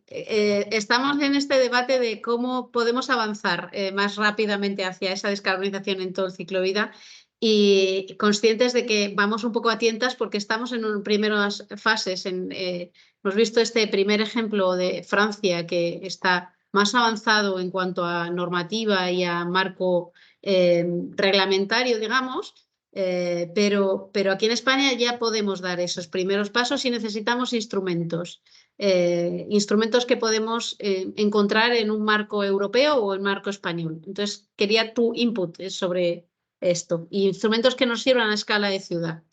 estamos en este debate de cómo podemos avanzar más rápidamente hacia esa descarbonización en todo el ciclo de vida y conscientes de que vamos un poco a tientas porque estamos en primeras fases. Hemos visto este primer ejemplo de Francia que está más avanzado en cuanto a normativa y a marco reglamentario, digamos. Pero aquí en España ya podemos dar esos primeros pasos y necesitamos instrumentos. Instrumentos que podemos encontrar en un marco europeo o en marco español. Entonces, quería tu input sobre esto. Y instrumentos que nos sirvan a escala de ciudad.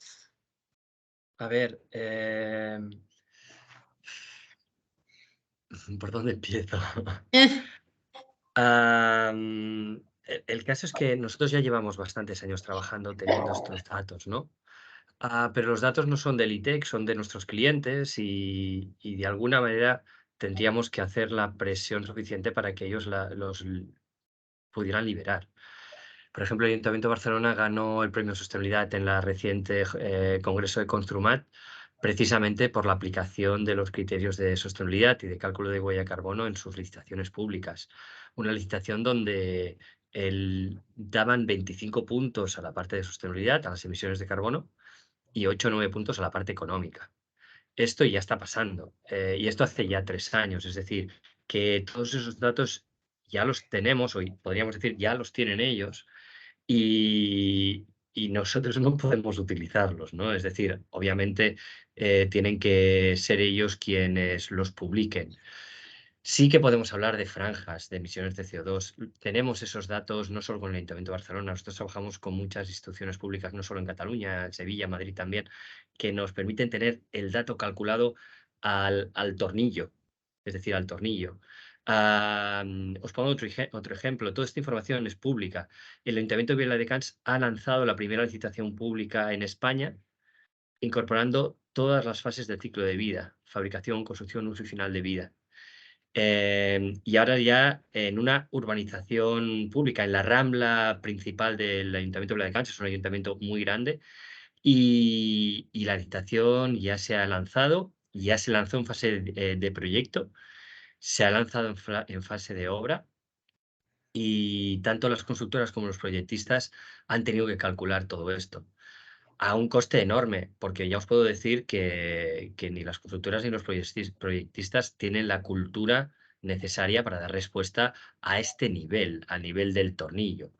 A ver, ¿por dónde empiezo? El caso es que nosotros ya llevamos bastantes años trabajando teniendo estos datos, ¿no? Pero los datos no son del ITEC, son de nuestros clientes y de alguna manera tendríamos que hacer la presión suficiente para que ellos los pudieran liberar. Por ejemplo, el Ayuntamiento de Barcelona ganó el Premio Sostenibilidad en la reciente Congreso de Construmat precisamente por la aplicación de los criterios de sostenibilidad y de cálculo de huella de carbono en sus licitaciones públicas. Una licitación donde daban 25 puntos a la parte de sostenibilidad, a las emisiones de carbono, y 8 o 9 puntos a la parte económica. Esto ya está pasando, y esto hace ya 3 años, es decir, que todos esos datos ya los tenemos, o podríamos decir ya los tienen ellos, y nosotros no podemos utilizarlos, ¿no? Es decir, obviamente tienen que ser ellos quienes los publiquen. Sí que podemos hablar de franjas de emisiones de CO2. Tenemos esos datos no solo con el Ayuntamiento de Barcelona, nosotros trabajamos con muchas instituciones públicas, no solo en Cataluña, en Sevilla, Madrid también, que nos permiten tener el dato calculado al tornillo, es decir, al tornillo. Os pongo otro ejemplo. Toda esta información es pública. El Ayuntamiento de Viladecans ha lanzado la primera licitación pública en España, incorporando todas las fases del ciclo de vida: fabricación, construcción, uso y final de vida. Y ahora ya en una urbanización pública, en la rambla principal del Ayuntamiento de Viladecans, es un ayuntamiento muy grande, y la licitación ya se ha lanzado, ya se lanzó en fase de proyecto, se ha lanzado en fase de obra, y tanto las constructoras como los proyectistas han tenido que calcular todo esto a un coste enorme, porque ya os puedo decir que ni las constructoras ni los proyectistas tienen la cultura necesaria para dar respuesta a este nivel, a nivel del tornillo.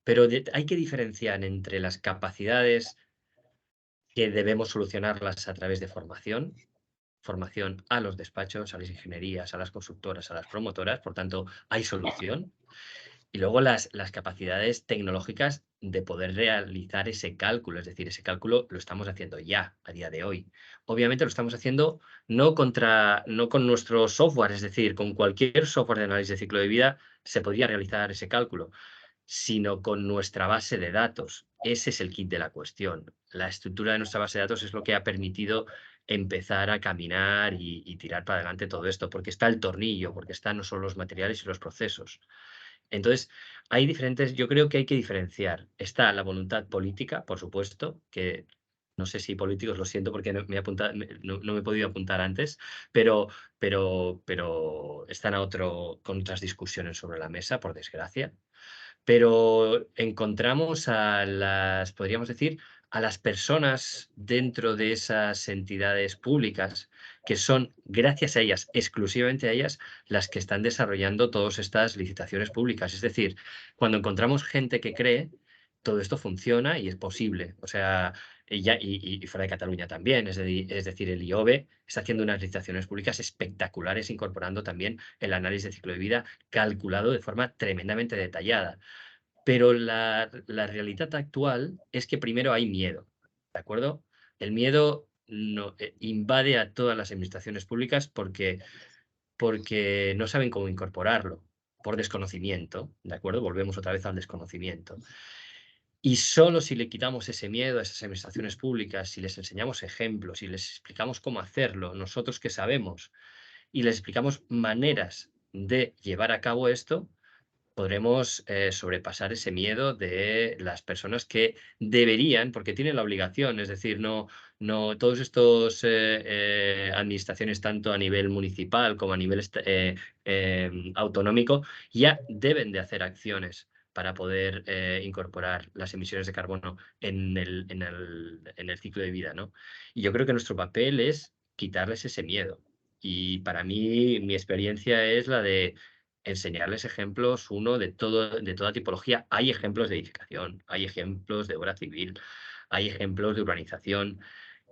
Pero hay que diferenciar entre las capacidades que debemos solucionarlas a través de formación a los despachos, a las ingenierías, a las constructoras, a las promotoras, por tanto, hay solución. Y luego las capacidades tecnológicas de poder realizar ese cálculo, es decir, ese cálculo lo estamos haciendo ya, a día de hoy. Obviamente lo estamos haciendo no con nuestro software, es decir, con cualquier software de análisis de ciclo de vida se podría realizar ese cálculo, sino con nuestra base de datos. ese es el kit de la cuestión. La estructura de nuestra base de datos es lo que ha permitido empezar a caminar y tirar para adelante todo esto, porque está el tornillo, porque están no solo los materiales y los procesos. Entonces, hay diferentes, yo creo que hay que diferenciar. Está la voluntad política, por supuesto, que no sé si políticos, lo siento porque no me he podido apuntar antes, pero están con otras discusiones sobre la mesa, por desgracia. Pero encontramos podríamos decir, a las personas dentro de esas entidades públicas que son, gracias a ellas, exclusivamente a ellas, las que están desarrollando todas estas licitaciones públicas. Es decir, cuando encontramos gente que cree, todo esto funciona y es posible. O sea, y fuera de Cataluña también. Es decir, el IOBE está haciendo unas licitaciones públicas espectaculares, incorporando también el análisis de ciclo de vida calculado de forma tremendamente detallada. Pero la realidad actual es que primero hay miedo, ¿de acuerdo? El miedo invade a todas las administraciones públicas porque no saben cómo incorporarlo, por desconocimiento, ¿de acuerdo? Volvemos otra vez al desconocimiento. Y solo si le quitamos ese miedo a esas administraciones públicas, si les enseñamos ejemplos, si les explicamos cómo hacerlo, nosotros que sabemos, y les explicamos maneras de llevar a cabo esto, podremos sobrepasar ese miedo de las personas que deberían, porque tienen la obligación, es decir, no todos estos administraciones, tanto a nivel municipal como a nivel autonómico, ya deben de hacer acciones para poder incorporar las emisiones de carbono en el ciclo de vida, ¿no? Y yo creo que nuestro papel es quitarles ese miedo. Y para mí, mi experiencia es la de enseñarles ejemplos, de toda tipología. Hay ejemplos de edificación, hay ejemplos de obra civil, hay ejemplos de urbanización,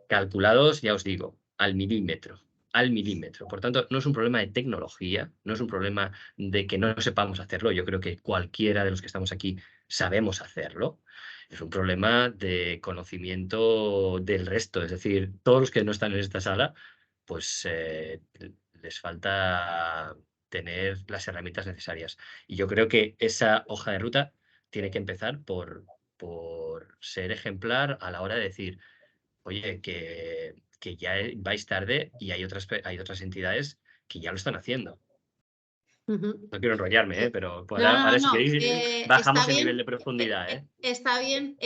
calculados, ya os digo, al milímetro. Al milímetro. Por tanto, no es un problema de tecnología, no es un problema de que no sepamos hacerlo. Yo creo que cualquiera de los que estamos aquí sabemos hacerlo. Es un problema de conocimiento del resto. Es decir, todos los que no están en esta sala, pues les falta tener las herramientas necesarias. Y yo creo que esa hoja de ruta tiene que empezar por ser ejemplar a la hora de decir, oye, que ya vais tarde y hay otras entidades que ya lo están haciendo. Ujú. No quiero enrollarme, pero No, ahora si no, queréis bajamos está el nivel bien, de profundidad. está bien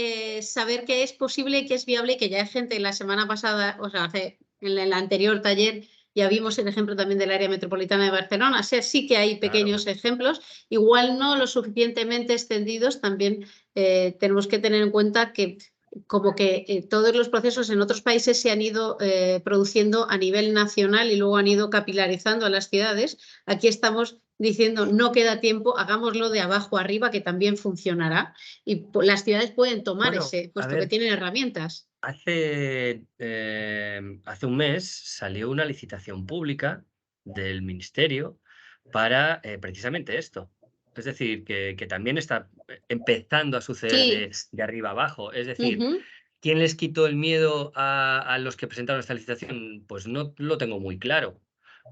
saber que es posible y que es viable y que ya hay gente la semana pasada, o sea, en el anterior taller ya vimos el ejemplo también del área metropolitana de Barcelona, o sea, sí que hay pequeños ejemplos, igual no lo suficientemente extendidos, también tenemos que tener en cuenta que como que todos los procesos en otros países se han ido produciendo a nivel nacional y luego han ido capilarizando a las ciudades. Aquí estamos diciendo no queda tiempo, hagámoslo de abajo arriba, que también funcionará. Y las ciudades pueden tomar Bueno, ese, a puesto que ver, tienen herramientas. hace un mes salió una licitación pública del Ministerio para precisamente esto. Es decir, que también está empezando a suceder Sí. de arriba abajo. Es decir, Ujú, ¿quién les quitó el miedo a los que presentaron esta licitación? Pues no lo tengo muy claro,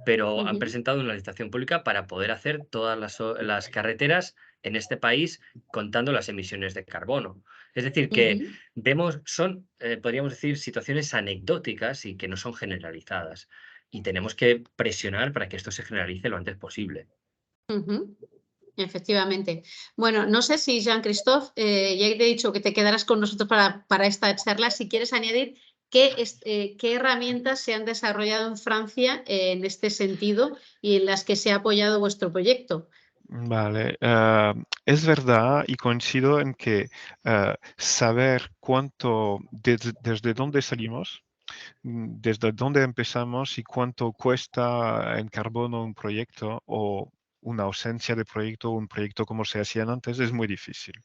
pero han ujú, presentado una licitación pública para poder hacer todas las carreteras en este país contando las emisiones de carbono. Es decir, que ujú, podríamos decir, situaciones anecdóticas y que no son generalizadas. Y tenemos que presionar para que esto se generalice lo antes posible. ujú. Efectivamente. Bueno, no sé si Jean-Christophe, ya te he dicho que te quedarás con nosotros para esta charla. Si quieres añadir qué herramientas se han desarrollado en Francia en este sentido y en las que se ha apoyado vuestro proyecto. Vale, es verdad y coincido en que saber desde dónde salimos, desde dónde empezamos y cuánto cuesta en carbono un proyecto o una ausencia de proyecto, un proyecto como se hacían antes, es muy difícil.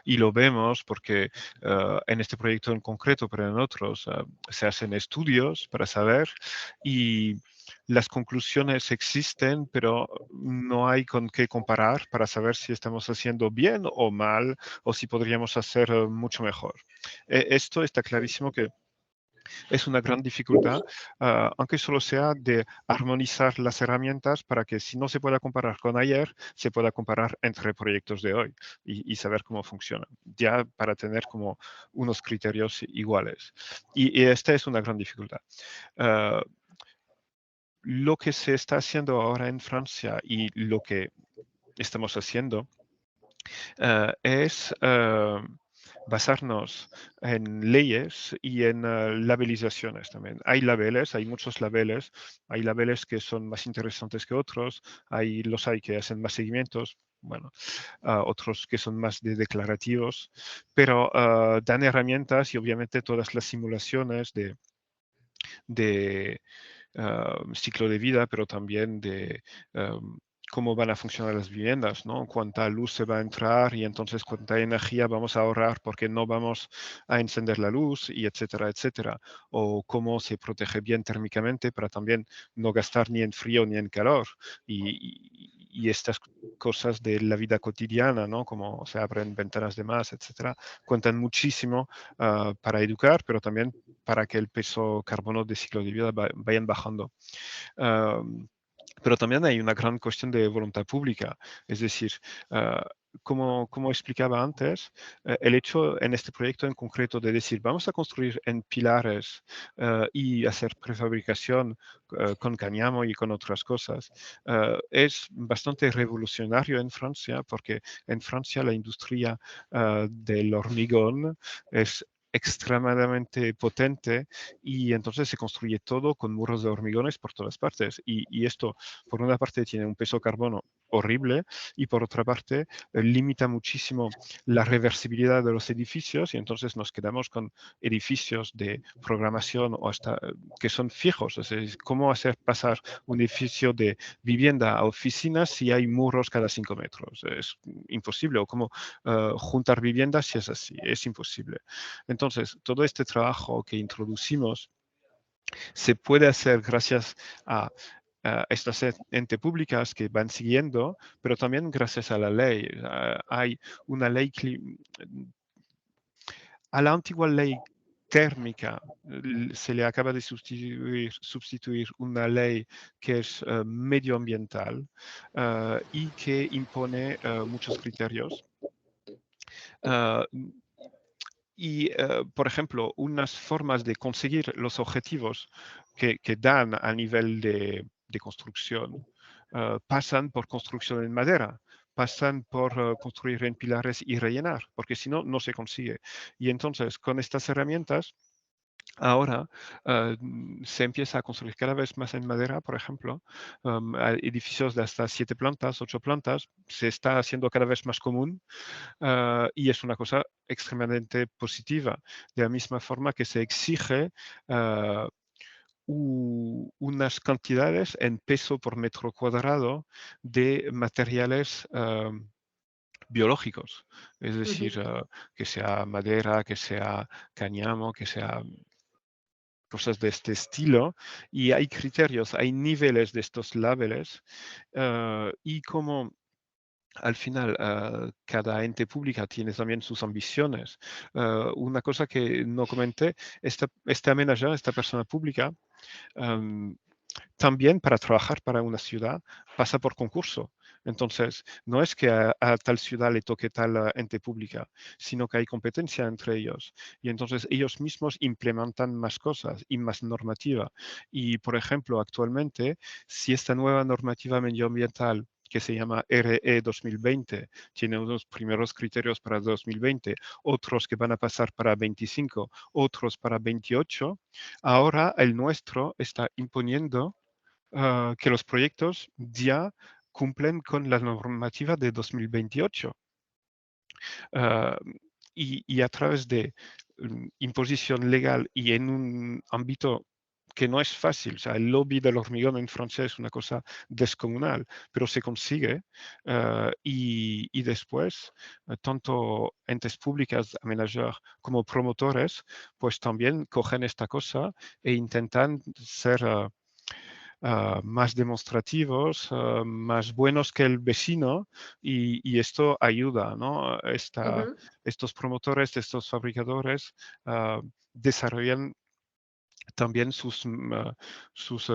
Y lo vemos porque en este proyecto en concreto, pero en otros, se hacen estudios para saber y las conclusiones existen, pero no hay con qué comparar para saber si estamos haciendo bien o mal o si podríamos hacer mucho mejor. Esto está clarísimo que es una gran dificultad, aunque solo sea de armonizar las herramientas para que si no se pueda comparar con ayer, se pueda comparar entre proyectos de hoy y saber cómo funcionan, ya para tener como unos criterios iguales. Y esta es una gran dificultad. Lo que se está haciendo ahora en Francia y lo que estamos haciendo es basarnos en leyes y en labelizaciones también. Hay labeles, hay muchos labeles, hay labeles que son más interesantes que otros, los hay que hacen más seguimientos, bueno, otros que son más declarativos, pero dan herramientas y obviamente todas las simulaciones de ciclo de vida, pero también de cómo van a funcionar las viviendas, ¿no? Cuánta luz se va a entrar y entonces cuánta energía vamos a ahorrar porque no vamos a encender la luz y etcétera, etcétera. O cómo se protege bien térmicamente para también no gastar ni en frío ni en calor. Y estas cosas de la vida cotidiana, ¿no? Como se abren ventanas de más, etcétera, cuentan muchísimo para educar, pero también para que el peso carbono de ciclo de vida vayan bajando. Pero también hay una gran cuestión de voluntad pública, es decir, como explicaba antes, el hecho en este proyecto en concreto de decir vamos a construir en pilares y hacer prefabricación con cáñamo y con otras cosas, es bastante revolucionario en Francia, porque en Francia la industria del hormigón es extremadamente potente y entonces se construye todo con muros de hormigones por todas partes. Y esto, por una parte, tiene un peso carbono horrible y por otra parte limita muchísimo la reversibilidad de los edificios y entonces nos quedamos con edificios de programación o hasta que son fijos. Es decir, ¿cómo hacer pasar un edificio de vivienda a oficina si hay muros cada 5 metros? Es imposible. O cómo juntar viviendas si es así. Es imposible. Entonces, todo este trabajo que introducimos se puede hacer gracias a estas entes públicas que van siguiendo, pero también gracias a la ley. Hay una ley, a la antigua ley térmica se le acaba de sustituir una ley que es medioambiental y que impone muchos criterios. Y, por ejemplo, unas formas de conseguir los objetivos que dan a nivel de construcción pasan por construcción en madera, pasan por construir en pilares y rellenar, porque si no, no se consigue. Y entonces, con estas herramientas, ahora se empieza a construir cada vez más en madera, por ejemplo, edificios de hasta 7 plantas, 8 plantas, se está haciendo cada vez más común y es una cosa extremadamente positiva, de la misma forma que se exige unas cantidades en peso por metro cuadrado de materiales biológicos, es decir, que sea madera, que sea cáñamo, que sea cosas de este estilo, y hay criterios, hay niveles de estos labels, y como al final cada ente pública tiene también sus ambiciones. Una cosa que no comenté, este amenaza, esta persona pública, también para trabajar para una ciudad pasa por concurso. Entonces, no es que a tal ciudad le toque tal ente pública, sino que hay competencia entre ellos. Y entonces ellos mismos implementan más cosas y más normativa. Y, por ejemplo, actualmente, si esta nueva normativa medioambiental que se llama RE 2020, tiene unos primeros criterios para 2020, otros que van a pasar para 25, otros para 28, ahora el nuestro está imponiendo que los proyectos ya cumplen con la normativa de 2028. Y a través de imposición legal y en un ámbito que no es fácil, o sea, el lobby del hormigón en Francia es una cosa descomunal, pero se consigue y después tanto entes públicas, aménageurs como promotores, pues también cogen esta cosa e intentan ser más demostrativos, más buenos que el vecino y esto ayuda, ¿no? Estos promotores, estos fabricadores desarrollan también sus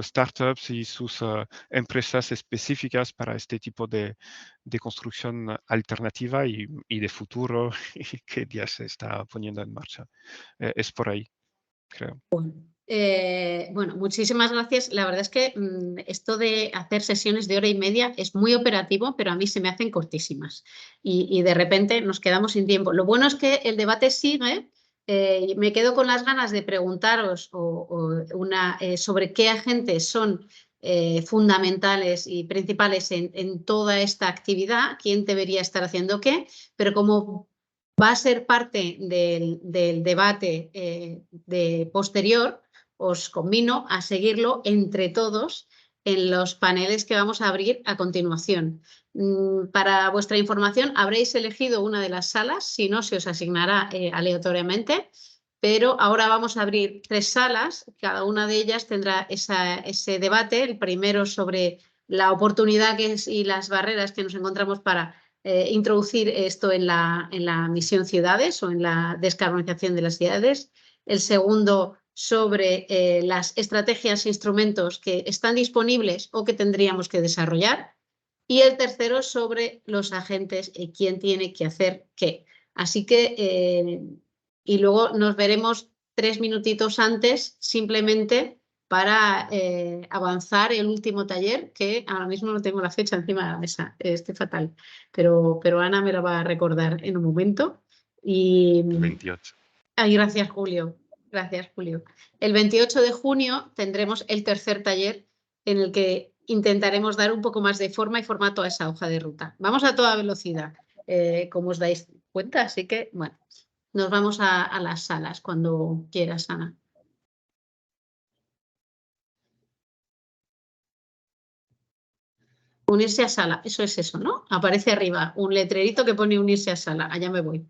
startups y sus empresas específicas para este tipo de construcción alternativa y de futuro que ya se está poniendo en marcha. Es por ahí, creo. Bueno, muchísimas gracias. La verdad es que esto de hacer sesiones de hora y media es muy operativo, pero a mí se me hacen cortísimas y de repente nos quedamos sin tiempo. Lo bueno es que el debate sigue. Me quedo con las ganas de preguntaros sobre qué agentes son fundamentales y principales en toda esta actividad, quién debería estar haciendo qué, pero como va a ser parte del debate posterior, os convino a seguirlo entre todos en los paneles que vamos a abrir a continuación. Para vuestra información, habréis elegido una de las salas, si no, se os asignará aleatoriamente, pero ahora vamos a abrir 3 salas, cada una de ellas tendrá ese debate, el primero sobre la oportunidad y las barreras que nos encontramos para introducir esto en la misión ciudades o en la descarbonización de las ciudades, el segundo sobre las estrategias e instrumentos que están disponibles o que tendríamos que desarrollar. Y el tercero sobre los agentes y quién tiene que hacer qué. Así que, y luego nos veremos 3 minutitos antes simplemente para avanzar el último taller, que ahora mismo no tengo la fecha encima de la mesa, estoy fatal, pero Ana me lo va a recordar en un momento. Y... 28. Ay, gracias, Julio. Gracias, Julio. El 28 de junio tendremos el tercer taller en el que intentaremos dar un poco más de forma y formato a esa hoja de ruta. Vamos a toda velocidad, como os dais cuenta, así que, bueno, nos vamos a las salas cuando quieras, Ana. Unirse a sala, eso es eso, ¿no? Aparece arriba un letrerito que pone unirse a sala. Allá me voy.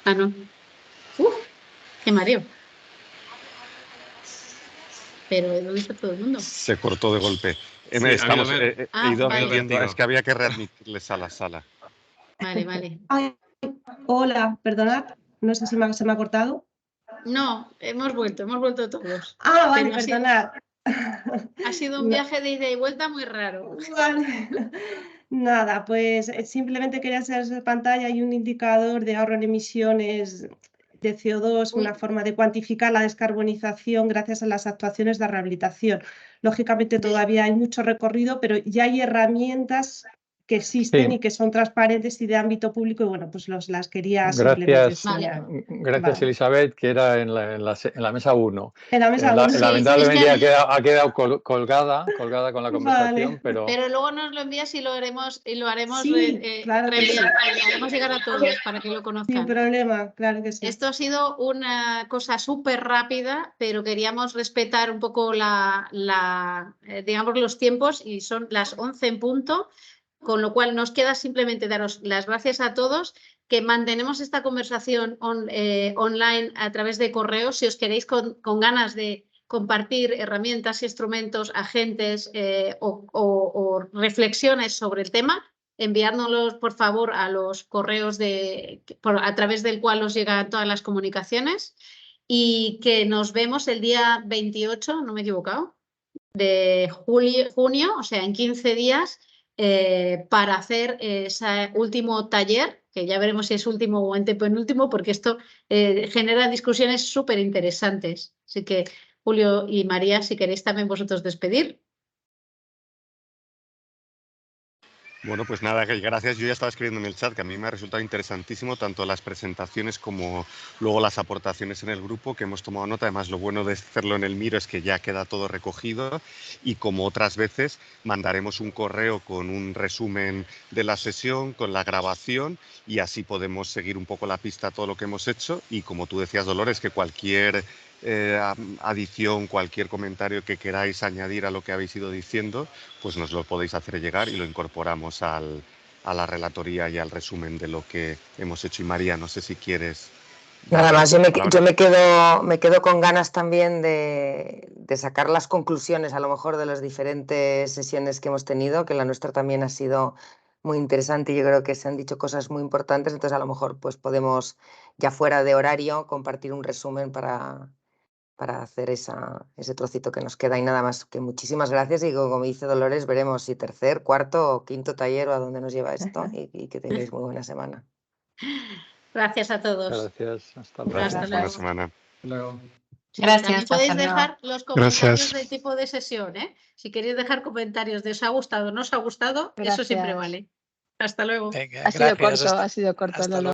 Ah, no. ¡Uf! ¡Qué mareo! Pero ¿dónde está todo el mundo? Se cortó de golpe. Sí, ha Estamos, habido he Ah, ido vale. admitiendo, es que había que readmitirles a la sala. Vale, vale. Ay, hola, perdonad, no sé si se me ha cortado. No, hemos vuelto todos. Ah, vale, Pero ha sido- perdonad. Ha sido un No. viaje de ida y vuelta muy raro. Vale. Nada, pues simplemente quería hacer esa pantalla y un indicador de ahorro en emisiones de CO2, Uy. una forma de cuantificar la descarbonización gracias a las actuaciones de rehabilitación. Lógicamente todavía hay mucho recorrido, pero ya hay herramientas que existen Sí. y que son transparentes y de ámbito público y bueno, pues las quería simplemente Gracias, enseñar. gracias Vale. Elizabeth, que era en la mesa 1. En la mesa uno. Sí, Lamentablemente es que- ha quedado colgada con la conversación, Vale. pero Pero luego nos lo envías y lo haremos Sí, claro que sí. lo haremos llegar a todos para que lo Sin conozcan. problema, claro que sí. Esto ha sido una cosa súper rápida, pero queríamos respetar un poco digamos, los tiempos y son las 11 en punto, con lo cual nos queda simplemente daros las gracias a todos, que mantenemos esta conversación online a través de correo, si os queréis con ganas de compartir herramientas, instrumentos, agentes o reflexiones sobre el tema, enviárnoslos por favor a los correos a través del cual os llegan todas las comunicaciones y que nos vemos el día 28, no me he equivocado, de junio, o sea, en 15 días, para hacer ese último taller, que ya veremos si es último o antepenúltimo, porque esto genera discusiones súper interesantes. Así que, Julio y María, si queréis también vosotros despedir. Bueno, pues nada, gracias. Yo ya estaba escribiendo en el chat que a mí me ha resultado interesantísimo tanto las presentaciones como luego las aportaciones en el grupo, que hemos tomado nota. Además, lo bueno de hacerlo en el Miro es que ya queda todo recogido y como otras veces mandaremos un correo con un resumen de la sesión, con la grabación y así podemos seguir un poco la pista a todo lo que hemos hecho y como tú decías, Dolores, que cualquier adición, cualquier comentario que queráis añadir a lo que habéis ido diciendo, pues nos lo podéis hacer llegar y lo incorporamos a la relatoría y al resumen de lo que hemos hecho. Y María, no sé si quieres... Nada más, yo me quedo con ganas también de sacar las conclusiones a lo mejor de las diferentes sesiones que hemos tenido, que la nuestra también ha sido muy interesante y yo creo que se han dicho cosas muy importantes, entonces a lo mejor pues podemos ya fuera de horario compartir un resumen para hacer ese trocito que nos queda y nada más, que muchísimas gracias y como dice Dolores, veremos si tercer, cuarto o quinto taller o a dónde nos lleva esto y que tengáis muy buena semana. Gracias a todos. gracias. Hasta luego. Gracias, Hasta buena luego. semana. Hasta luego. Sí, Gracias, también podéis hasta luego. dejar los comentarios Gracias. del tipo de sesión, ¿eh? Si queréis dejar comentarios de os ha gustado o no os ha gustado, eso siempre Gracias. vale. Hasta luego. Venga, Ha sido gracias, corto, ha sido corto, hasta Lolo.